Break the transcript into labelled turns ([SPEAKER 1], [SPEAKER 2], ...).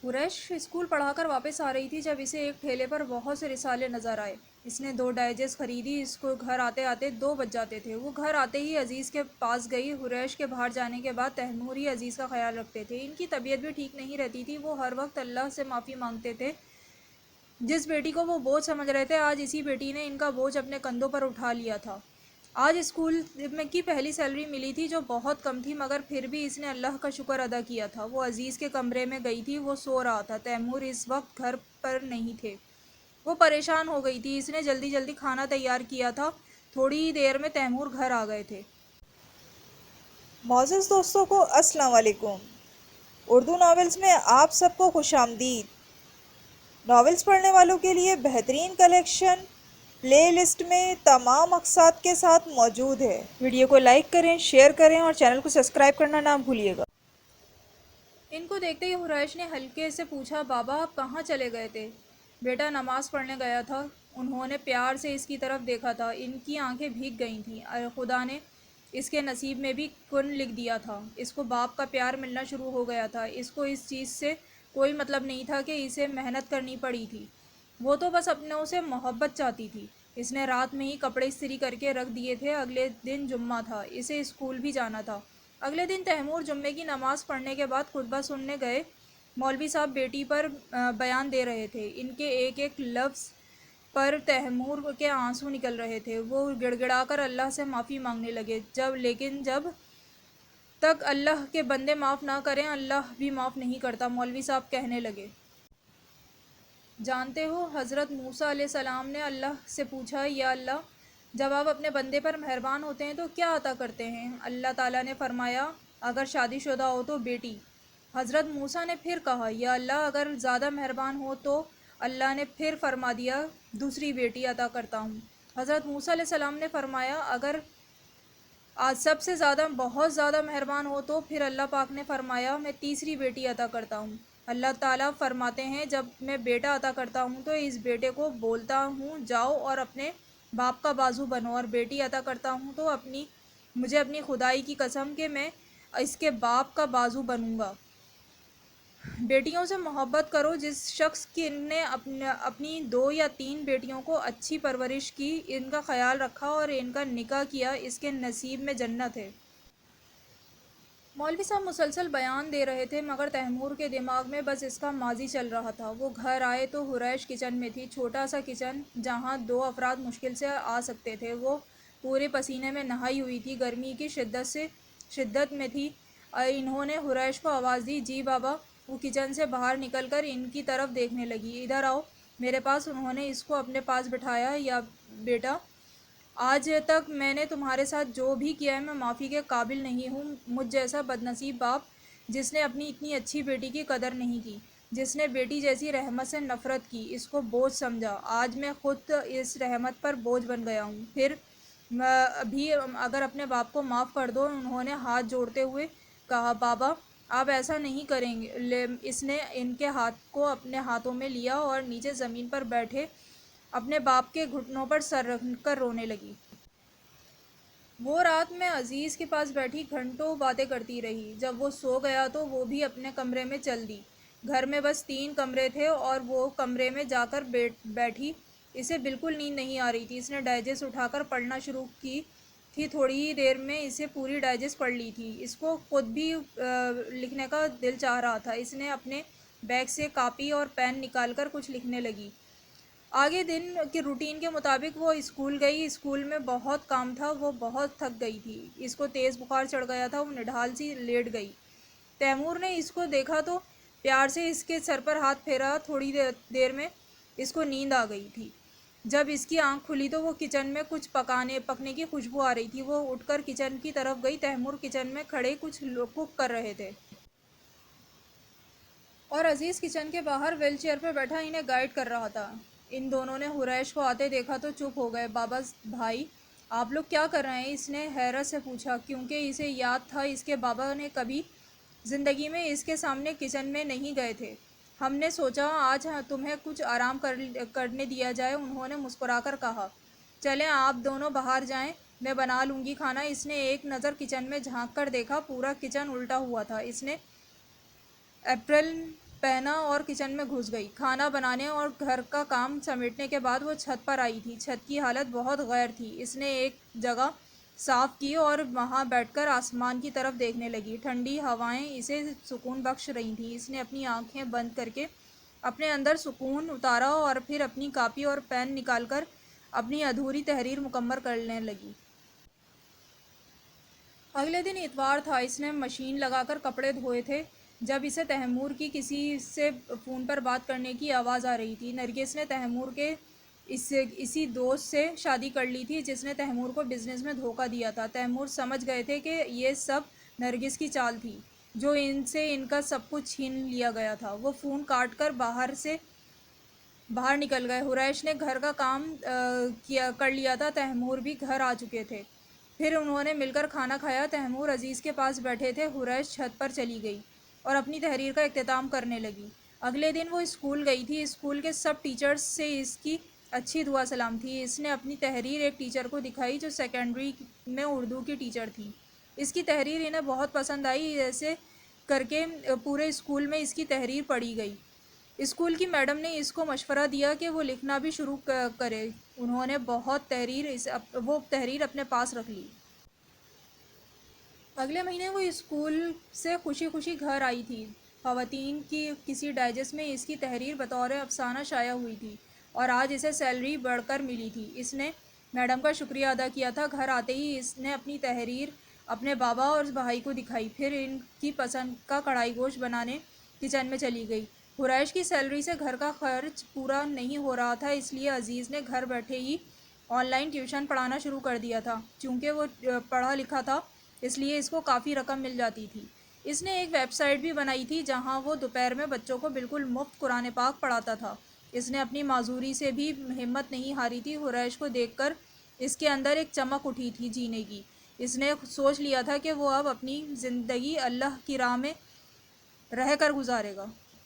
[SPEAKER 1] Quraish school पढ़ाकर वापस आ रही थी जब इसे एक ठेले पर बहुत से रिसाले नज़र आए। इसने 2 डाइजेस्ट खरीदी। इसको घर आते आते 2 बज जाते थे। वो घर आते ही अजीज़ के पास गई। कुरैश के बाहर जाने के बाद तैमूर ही अजीज़ का ख्याल रखते थे। इनकी तबीयत भी ठीक नहीं रहती थी। वो हर वक्त अल्लाह से माफ़ी मांगते थे। जिस बेटी को वो बोझ समझ रहे थे, आज इसी बेटी ने इनका बोझ अपने कंधों पर उठा लिया था। आज स्कूल में की पहली सैलरी मिली थी, जो बहुत कम थी, मगर फिर भी इसने अल्लाह का शुक्र अदा किया था। वो अजीज़ के कमरे में गई थी। वो सो रहा था। तैमूर इस वक्त घर पर नहीं थे। वो परेशान हो गई थी। इसने जल्दी जल्दी खाना तैयार किया था। थोड़ी ही देर में तैमूर घर आ गए थे।
[SPEAKER 2] मोअज़्ज़िज़ दोस्तों को अस्सलाम वालेकुम। उर्दू नावल्स में आप सबको खुशामदीद। नावल्स पढ़ने वालों के लिए बेहतरीन कलेक्शन प्ले लिस्ट में तमाम अक़सात के साथ मौजूद है। वीडियो को लाइक करें, शेयर करें और चैनल को सब्सक्राइब करना ना भूलिएगा।
[SPEAKER 1] इनको देखते ही हुरैश ने हल्के से पूछा, बाबा आप कहाँ चले गए थे? बेटा नमाज़ पढ़ने गया था। उन्होंने प्यार से इसकी तरफ देखा था। इनकी आंखें भीग गई थीं। खुदा ने इसके नसीब में भी कुन लिख दिया था। इसको बाप का प्यार मिलना शुरू हो गया था। इसको इस चीज़ से कोई मतलब नहीं था कि इसे मेहनत करनी पड़ी थी। वो तो बस अपनों से मोहब्बत चाहती थी। इसने रात में ही कपड़े इस्त्री करके रख दिए थे। अगले दिन जुम्मा था। इसे स्कूल भी जाना था। अगले दिन तैमूर जुम्मे की नमाज़ पढ़ने के बाद खुतबा सुनने गए। मौलवी साहब बेटी पर बयान दे रहे थे। इनके एक एक लफ्ज़ पर तैमूर के आंसू निकल रहे थे। वो गिड़गिड़ाकर अल्लाह से माफ़ी मांगने लगे। जब तक अल्लाह के बंदे माफ़ ना करें, अल्लाह भी माफ़ नहीं करता। मौलवी साहब कहने लगे, जानते हो हज़रत मूसा अलैहिस्सलाम ने अल्लाह से पूछा, या अल्लाह, जब आप अपने बंदे पर मेहरबान होते हैं तो क्या अता करते हैं? अल्लाह ताला ने फरमाया, अगर शादीशुदा हो तो बेटी। हज़रत मूसा ने फिर कहा, या अल्लाह, अगर ज़्यादा मेहरबान हो तो? अल्लाह ने फिर फरमा दिया, दूसरी बेटी अता करता हूँ। हज़रत मूसा अलैहिस्सलाम ने फरमाया, अगर आज सबसे ज़्यादा बहुत ज़्यादा मेहरबान हो तो? फिर अल्लाह पाक ने फरमाया, मैं तीसरी बेटी अता करता हूँ। अल्लाह ताला फरमाते हैं, जब मैं बेटा अता करता हूँ तो इस बेटे को बोलता हूँ, जाओ और अपने बाप का बाजू बनो, और बेटी अता करता हूँ तो मुझे अपनी खुदाई की कसम कि मैं इसके बाप का बाजू बनूँगा। बेटियों से मोहब्बत करो। जिस शख्स की ने अपनी 2 या 3 बेटियों को अच्छी परवरिश की, इनका ख्याल रखा और इनका निकाह किया, इसके नसीब में जन्नत है। मौलवी साहब मुसलसल बयान दे रहे थे, मगर तैमूर के दिमाग में बस इसका माजी चल रहा था। वो घर आए तो हुरैश किचन में थी। छोटा सा किचन जहाँ 2 अफराद मुश्किल से आ सकते थे। वो पूरे पसीने में नहाई हुई थी। गर्मी की शिद्दत में थी। इन्होंने हुरैश को आवाज़ दी, जी बाबा। वो किचन से बाहर निकलकर इनकी तरफ देखने लगी, इधर आओ मेरे पास। उन्होंने इसको अपने पास बिठाया, या बेटा, आज तक मैंने तुम्हारे साथ जो भी किया है, मैं माफ़ी के काबिल नहीं हूँ। मुझ जैसा बदनसीब बाप, जिसने अपनी इतनी अच्छी बेटी की कदर नहीं की, जिसने बेटी जैसी रहमत से नफ़रत की, इसको बोझ समझा। आज मैं खुद इस रहमत पर बोझ बन गया हूँ। फिर भी अगर अपने बाप को माफ़ कर दो। उन्होंने हाथ जोड़ते हुए कहा, बाबा आप ऐसा नहीं करेंगे। इसने इनके हाथ को अपने हाथों में लिया और नीचे ज़मीन पर बैठे अपने बाप के घुटनों पर सर रख कर रोने लगी। वो रात में अजीज़ के पास बैठी घंटों बातें करती रही। जब वो सो गया तो वो भी अपने कमरे में चल दी। घर में बस 3 कमरे थे और वो कमरे में जाकर बैठी। इसे बिल्कुल नींद नहीं आ रही थी। इसने डाइजेस्ट उठाकर पढ़ना शुरू की थी। थोड़ी ही देर में इसे पूरी डाइजेस्ट पढ़ ली थी। इसको खुद भी लिखने का दिल चाह रहा था। इसने अपने बैग से कापी और पेन निकालकर कुछ लिखने लगी। आगे दिन के रूटीन के मुताबिक वो स्कूल गई। स्कूल में बहुत काम था। वो बहुत थक गई थी। इसको तेज़ बुखार चढ़ गया था। वो निढाल सी लेट गई। तैमूर ने इसको देखा तो प्यार से इसके सर पर हाथ फेरा। थोड़ी देर में इसको नींद आ गई थी। जब इसकी आंख खुली तो वो किचन में कुछ पकने की खुशबू आ रही थी। वो उठकर किचन की तरफ गई। तैमूर किचन में खड़े कुछ लोग कुक कर रहे थे और अजीज़ किचन के बाहर व्हील चेयर पर बैठा इन्हें गाइड कर रहा था। इन दोनों ने हुरैश को आते देखा तो चुप हो गए। बाबा भाई, आप लोग क्या कर रहे हैं? इसने हैरत से पूछा, क्योंकि इसे याद था इसके बाबा ने कभी ज़िंदगी में इसके सामने किचन में नहीं गए थे। हमने सोचा आज तुम्हें कुछ आराम करने दिया जाए। उन्होंने मुस्कुराकर कहा, चलें आप दोनों बाहर जाएं, मैं बना लूँगी खाना। इसने एक नज़र किचन में झांक कर देखा। पूरा किचन उल्टा हुआ था। इसने अप्रैल پہنا اور کچن میں گھس گئی۔ کھانا بنانے اور گھر کا کام سمیٹنے کے بعد وہ چھت پر آئی تھی۔ چھت کی حالت بہت غیر تھی۔ اس نے ایک جگہ صاف کی اور وہاں بیٹھ کر آسمان کی طرف دیکھنے لگی۔ ٹھنڈی ہوائیں اسے سکون بخش رہی تھیں۔ اس نے اپنی آنکھیں بند کر کے اپنے اندر سکون اتارا اور پھر اپنی کاپی اور پین نکال کر اپنی ادھوری تحریر مکمل کرنے لگی۔ اگلے دن اتوار تھا۔ اس نے مشین لگا کر کپڑے دھوئے تھے جب اسے تیمور کی کسی سے فون پر بات کرنے کی آواز آ رہی تھی۔ نرگس نے تیمور کے اسی دوست سے شادی کر لی تھی جس نے تیمور کو بزنس میں دھوکہ دیا تھا۔ تیمور سمجھ گئے تھے کہ یہ سب نرگس کی چال تھی جو ان سے ان کا سب کچھ چھین لیا گیا تھا۔ وہ فون کاٹ کر باہر نکل گئے۔ قریش نے گھر کا کام کر لیا تھا۔ تیمور بھی گھر آ چکے تھے۔ پھر انہوں نے مل کر کھانا کھایا۔ تیمور عزیز کے پاس بیٹھے تھے۔ قریش چھت پر چلی گئی اور اپنی تحریر کا اختتام کرنے لگی۔ اگلے دن وہ اسکول گئی تھی۔ اسکول کے سب ٹیچرز سے اس کی اچھی دعا سلام تھی۔ اس نے اپنی تحریر ایک ٹیچر کو دکھائی جو سیکنڈری میں اردو کی ٹیچر تھی۔ اس کی تحریر انہیں بہت پسند آئی۔ ایسے کر کے پورے اسکول میں اس کی تحریر پڑھی گئی۔ اسکول کی میڈم نے اس کو مشورہ دیا کہ وہ لکھنا بھی شروع کرے۔ انہوں نے وہ تحریر اپنے پاس رکھ لی۔ اگلے مہینے وہ اسکول سے خوشی خوشی گھر آئی تھی۔ خواتین کی کسی ڈائجسٹ میں اس کی تحریر بطور افسانہ شائع ہوئی تھی اور آج اسے سیلری بڑھ کر ملی تھی۔ اس نے میڈم کا شکریہ ادا کیا تھا۔ گھر آتے ہی اس نے اپنی تحریر اپنے بابا اور بھائی کو دکھائی۔ پھر ان کی پسند کا کڑھائی گوشت بنانے کچن میں چلی گئی۔ قریش کی سیلری سے گھر کا خرچ پورا نہیں ہو رہا تھا، اس لیے عزیز نے گھر بیٹھے ہی آن لائن ٹیوشن پڑھانا شروع کر دیا تھا۔ چونکہ وہ پڑھا لکھا تھا اس لیے اس کو کافی رقم مل جاتی تھی۔ اس نے ایک ویب سائٹ بھی بنائی تھی جہاں وہ دوپہر میں بچوں کو بالکل مفت قرآن پاک پڑھاتا تھا۔ اس نے اپنی معذوری سے بھی ہمت نہیں ہاری تھی۔ قریش کو دیکھ کر اس کے اندر ایک چمک اٹھی تھی جینے کی۔ اس نے سوچ لیا تھا کہ وہ اب اپنی زندگی اللہ کی راہ میں رہ کر گزارے گا۔